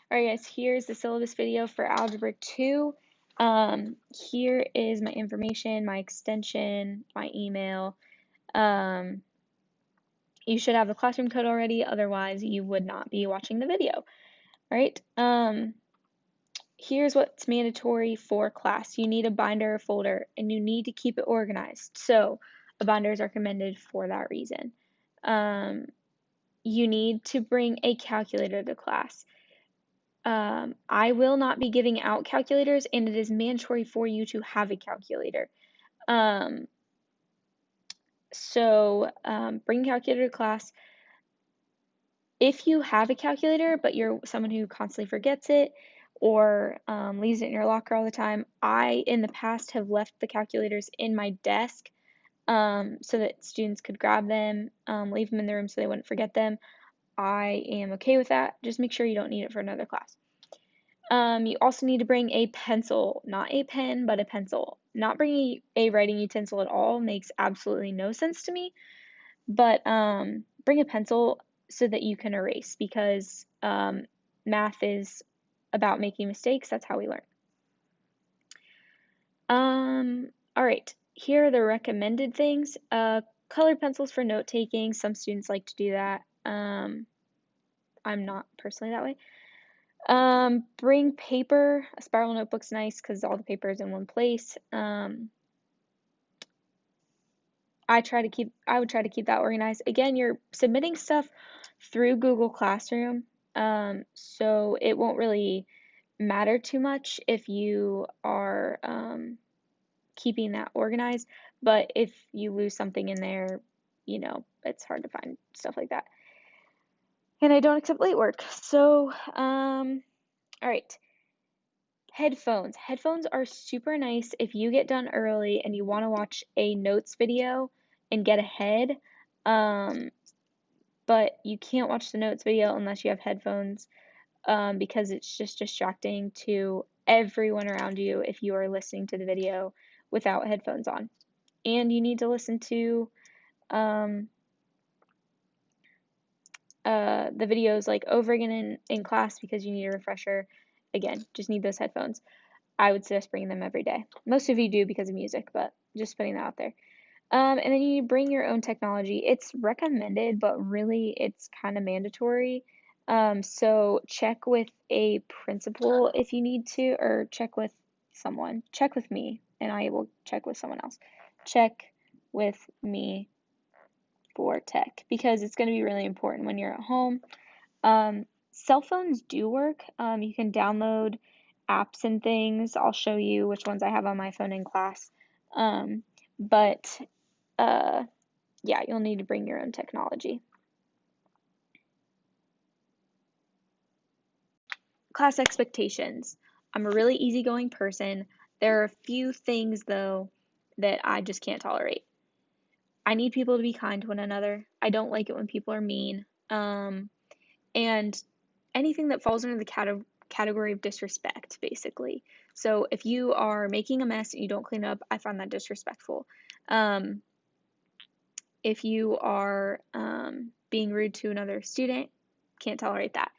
Alright guys, here's the syllabus video for Algebra 2. Here is my information, my extension, my email. You should have the classroom code already, otherwise you would not be watching the video. Alright, here's what's mandatory for class. You need a binder or folder, and you need to keep it organized. So a binder is recommended for that reason. You need to bring a calculator to class. I will not be giving out calculators, and it is mandatory for you to have a calculator. Bring a calculator to class. If you have a calculator, but you're someone who constantly forgets it or leaves it in your locker all the time, I, in the past, have left the calculators in my desk so that students could grab them, leave them in the room so they wouldn't forget them. I am okay with that. Just make sure you don't need it for another class. You also need to bring a pencil, not a pen, but a pencil. Not bringing a writing utensil at all makes absolutely no sense to me, but bring a pencil so that you can erase, because math is about making mistakes. That's how we learn. All right, here are the recommended things. Colored pencils for note taking. Some students like to do that. I'm not personally that way. Bring paper. A spiral notebook's nice because all the paper is in one place. I would try to keep that organized. Again, you're submitting stuff through Google Classroom, so it won't really matter too much if you are keeping that organized. But if you lose something in there, it's hard to find stuff like that. And I don't accept late work. So, all right. Headphones. Headphones are super nice if you get done early and you want to watch a notes video and get ahead. But you can't watch the notes video unless you have headphones, because it's just distracting to everyone around you if you are listening to the video without headphones on. And you need to listen to the videos like over again in class because you need a refresher. Again, just need those headphones. I would suggest bringing them every day. Most of you do because of music, but just putting that out there. And then you bring your own technology. It's recommended, but really it's kind of mandatory. So check with a principal if you need to, or check with someone. Check with me, and I will check with someone else. Check with me for tech, because it's going to be really important when you're at home. Cell phones do work. You can download apps and things. I'll show you which ones I have on my phone in class. Yeah, you'll need to bring your own technology. Class expectations. I'm a really easygoing person. There are a few things, though, that I just can't tolerate. I need people to be kind to one another. I don't like it when people are mean. And anything that falls under the category of disrespect, basically. So if you are making a mess and you don't clean up, I find that disrespectful. If you are being rude to another student, can't tolerate that.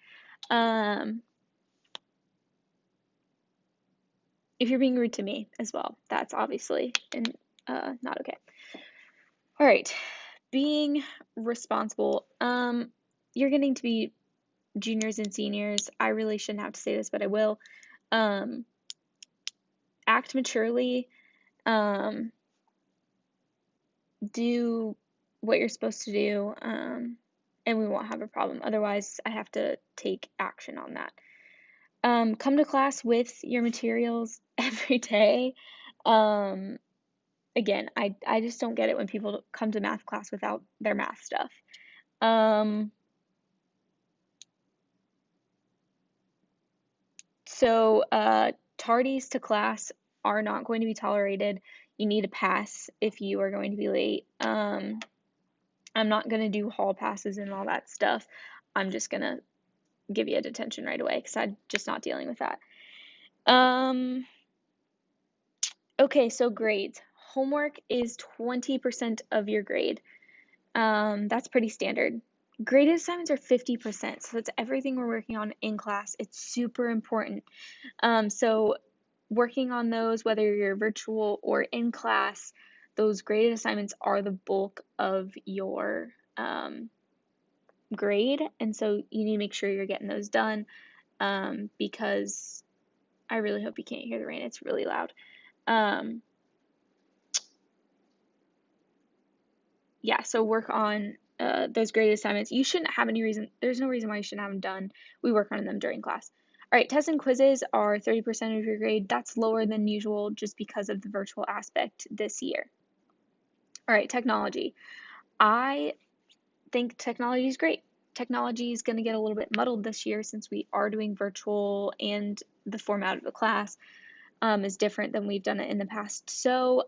If you're being rude to me as well, that's obviously not okay. All right, being responsible. You're getting to be juniors and seniors. I really shouldn't have to say this, but I will. Act maturely. Do what you're supposed to do, and we won't have a problem. Otherwise, I have to take action on that. Come to class with your materials every day. Again, I just don't get it when people come to math class without their math stuff. Tardies to class are not going to be tolerated. You need a pass if you are going to be late. I'm not going to do hall passes and all that stuff. I'm just going to give you a detention right away because I'm just not dealing with that. Okay, so grades. Homework is 20% of your grade. That's pretty standard. Graded assignments are 50%, so that's everything we're working on in class. It's super important. So working on those, whether you're virtual or in class, those graded assignments are the bulk of your grade, and so you need to make sure you're getting those done, because I really hope you can't hear the rain. It's really loud. Yeah, so work on those graded assignments. You shouldn't have any reason, there's no reason why you shouldn't have them done. We work on them during class. All right, tests and quizzes are 30% of your grade. That's lower than usual just because of the virtual aspect this year. All right, technology. I think technology is great. Technology is going to get a little bit muddled this year since we are doing virtual and the format of the class is different than we've done it in the past. So,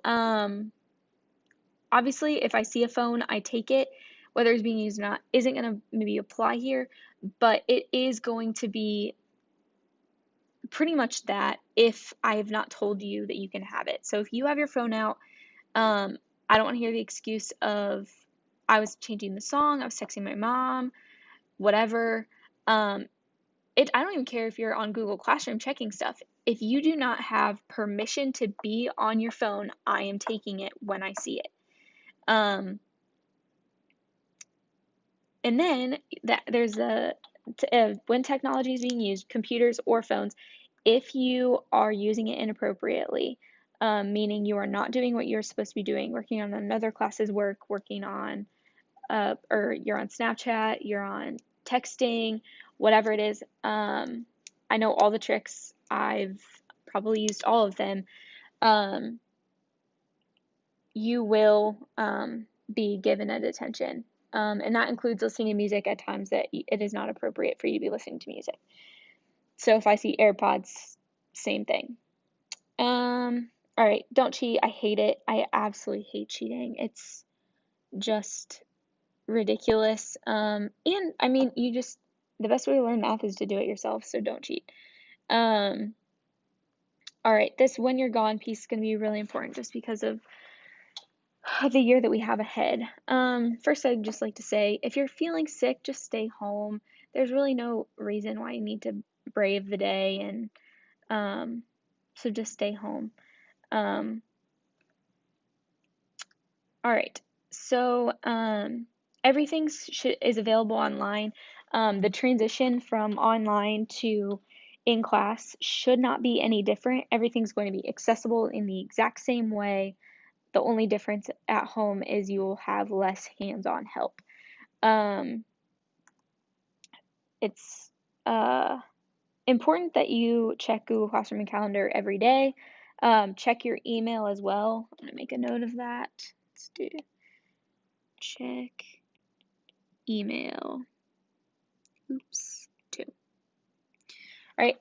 obviously, if I see a phone, I take it. Whether it's being used or not isn't going to maybe apply here, but it is going to be pretty much that if I have not told you that you can have it. So if you have your phone out, I don't want to hear the excuse of I was changing the song, I was texting my mom, whatever. I don't even care if you're on Google Classroom checking stuff. If you do not have permission to be on your phone, I am taking it when I see it. And then there's when technology is being used, computers or phones, if you are using it inappropriately, meaning you are not doing what you're supposed to be doing, working on another class's work, working on, or you're on Snapchat, you're on texting, whatever it is. I know all the tricks. I've probably used all of them. You will be given a detention. And that includes listening to music at times that it is not appropriate for you to be listening to music. So if I see AirPods, same thing. All right, don't cheat. I hate it. I absolutely hate cheating. It's just ridiculous. And I mean, the best way to learn math is to do it yourself, so don't cheat. All right, this when you're gone piece is going to be really important just because of the year that we have ahead. First, I'd just like to say, if you're feeling sick, just stay home. There's really no reason why you need to brave the day, and so just stay home. All right, so everything is available online. The transition from online to in class should not be any different. Everything's going to be accessible in the exact same way. The only difference at home is you will have less hands-on help. It's important that you check Google Classroom and Calendar every day. Check your email as well. I'm going to make a note of that. Let's do check email. Oops, 2. All right.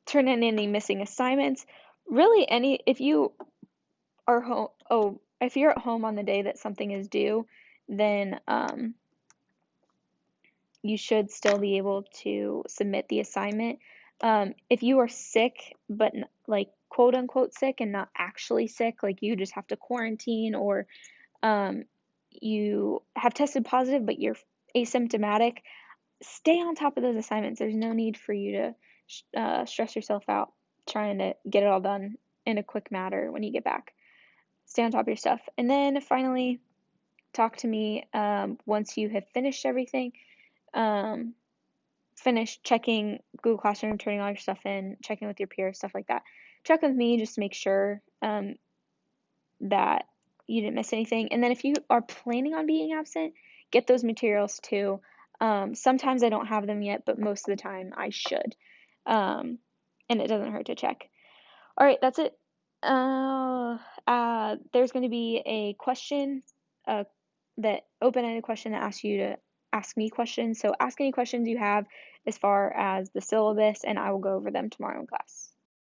Turn in any missing assignments. Really, if you are home, if you're at home on the day that something is due, then you should still be able to submit the assignment. If you are sick, but like quote unquote sick and not actually sick, like you just have to quarantine, or you have tested positive but you're asymptomatic, stay on top of those assignments. There's no need for you to stress yourself out trying to get it all done in a quick matter when you get back. Stay on top of your stuff. And then finally, talk to me once you have finished everything. Finish checking Google Classroom, turning all your stuff in, checking with your peers, stuff like that. Check with me just to make sure that you didn't miss anything. And then if you are planning on being absent, get those materials too. Sometimes I don't have them yet, but most of the time I should. And it doesn't hurt to check. All right, that's it. There's going to be a question, that open-ended question that asks you to ask me questions. So ask any questions you have as far as the syllabus, and I will go over them tomorrow in class.